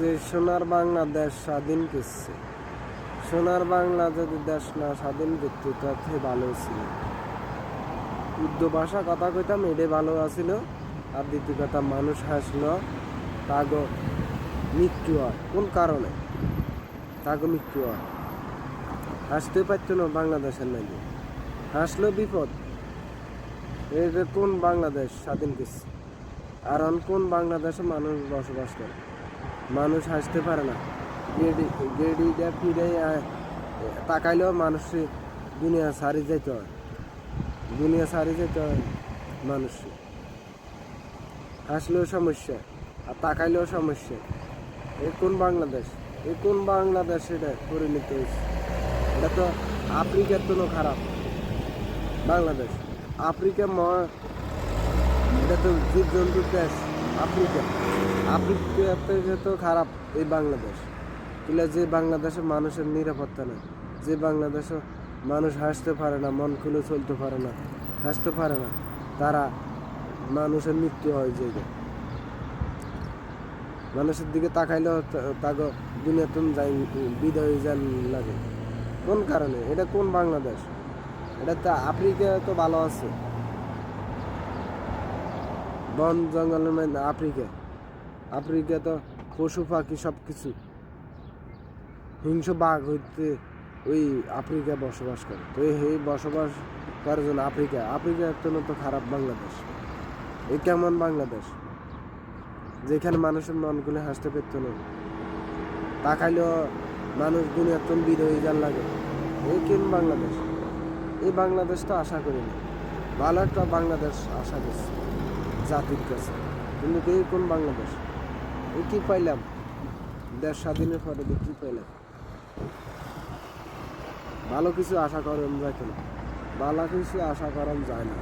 যে সোনার বাংলাদেশ স্বাধীন করছে, সোনার বাংলা যদি দেশ না স্বাধীন করতো তাতে ভালো ছিল। উর্দু ভাষা কথা কইতাম, এটাই ভালো আছিল। আর দ্বিতীয় কথা, মানুষ হাসলো তাগো মৃত্যু হয়। কোন কারণে তাগো মৃত্যু হয়? হাসতে পারতো না বাংলাদেশের নাকি? হাসলো বিপদ। এটা কোন বাংলাদেশ স্বাধীন করছে? আর কোন বাংলাদেশে মানুষ বসবাস করে? মানুষ হাসতে পারে না। গেডিটা ফিরে তাকাইলেও মানুষ দুনিয়া সারি যেতে হয়, দুনিয়া সারি যেতে হয় মানুষ। হাসলেও সমস্যা, আর তাকাইলেও সমস্যা। এ কোন বাংলাদেশ? এ কোন বাংলাদেশ? এটা পরিণত হয়েছে। এটা তো আফ্রিকার তো খারাপ বাংলাদেশ। আফ্রিকা এটা তো জীবজন্তুর দেশ। আফ্রিকা থেকে তো খারাপ এই বাংলাদেশ। তাহলে যে বাংলাদেশে মানুষের নিরাপত্তা নেই, যে বাংলাদেশে মানুষ হাসতে পারে না, মন খুলে চলতে পারে না, হাসতে পারে না, তারা মানুষের মৃত্যু হয়। যে মানুষের দিকে তাকাইলেও তাকে দুনিয়াতে যাই বিদায় যান লাগে। কোন কারণে? এটা কোন বাংলাদেশ? এটা তো আফ্রিকা তো ভালো আছে, বন জঙ্গলের মধ্যে। আফ্রিকা তো পশু পাখি সব কিছু। হিংস্র বাঘ হইতে ওই আফ্রিকা বসবাস করে। তো এই বসবাস করার জন্য আফ্রিকার জন্য তো খারাপ বাংলাদেশ। এই কেমন বাংলাদেশ যেখানে মানুষের মন খুলে হাসতে পেত না, তাকাইলেও মানুষ দুনিয়ার তো বিরোধী যান লাগে। এই কেমন বাংলাদেশ? এই বাংলাদেশ তো আশা করি না। ভালো একটা বাংলাদেশ আশা করছি জাতির কাছে, কিন্তু এই কোন বাংলাদেশ? এই কি পাইলাম দেশ স্বাধীনের পরে? কি পাইলাম? ভালো কিছু আশা করেন যায় কেন? ভালো কিছু আশা করা যায় না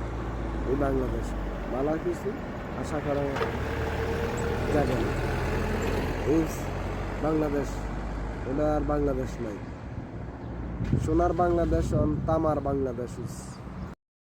এই বাংলাদেশে। ভালো কিছু আশা করা যাবে না। এই বাংলাদেশ, এটা আর বাংলাদেশ নাই। সোনার বাংলাদেশ, তামার বাংলাদেশ।